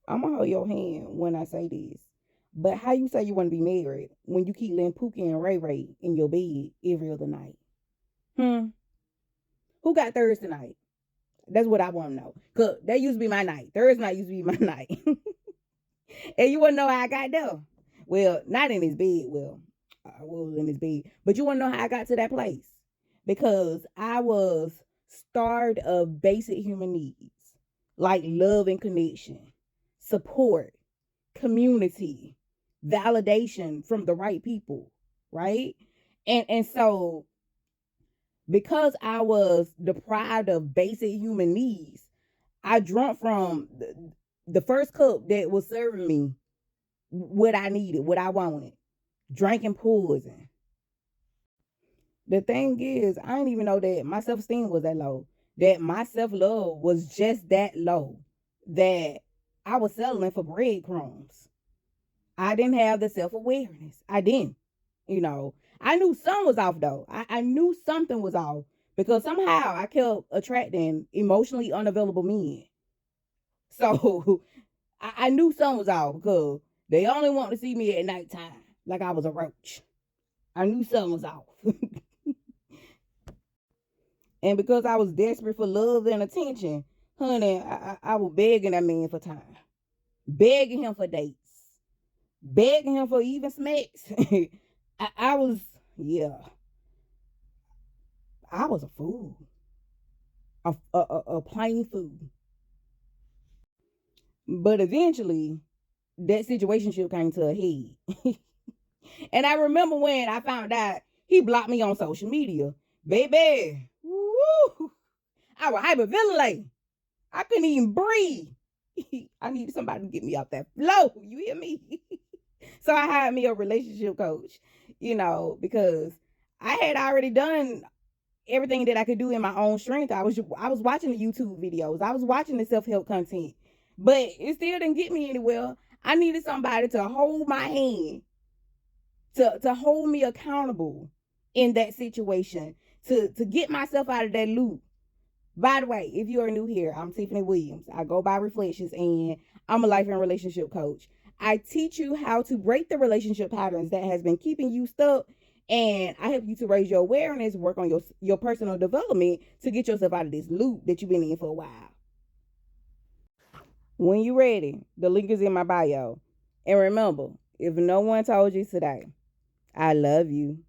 I'm gonna hold your hand when I say this. But how you say you want to be married when you keep letting Pookie and Ray Ray in your bed every other night? Hmm. Who got Thursday night? That's what I want to know. Cause that used to be my night. Thursday night used to be my night. And you wanna know how I got there? Well, not in his bed. Well, I was in his bed. But you wanna know how I got to that place? Because I was starved of basic human needs like love and connection, support, community, validation from the right people, right? And so because I was deprived of basic human needs, I drunk from the first cup that was serving me what I needed, what I wanted, drinking poison. The thing is, I didn't even know that my self esteem was that low, that my self love was just that low, that I was settling for breadcrumbs. I didn't have the self awareness. I didn't. You know, I knew something was off though. I knew something was off because somehow I kept attracting emotionally unavailable men. So I knew something was off because they only want to see me at nighttime like I was a roach. I knew something was off. And because I was desperate for love and attention, honey, I was begging that man for time, begging him for dates, begging him for even smacks. I was, yeah, I was a fool, a plain fool. But eventually, that situation came to a head. And I remember when I found out he blocked me on social media. Baby, woo, I was hyperventilating. I couldn't even breathe. I needed somebody to get me off that flow. You hear me? So I hired me a relationship coach, because I had already done everything that I could do in my own strength. I was watching the YouTube videos. I was watching the self-help content. But it still didn't get me anywhere. I needed somebody to hold my hand, to hold me accountable in that situation, to get myself out of that loop. By the way, if you are new here, I'm Tiffany Williams. I go by Reflections and I'm a life and relationship coach. I teach you how to break the relationship patterns that has been keeping you stuck, and I help you to raise your awareness, work on your personal development to get yourself out of this loop that you've been in for a while. When you're ready, the link is in my bio. And remember, if no one told you today, I love you.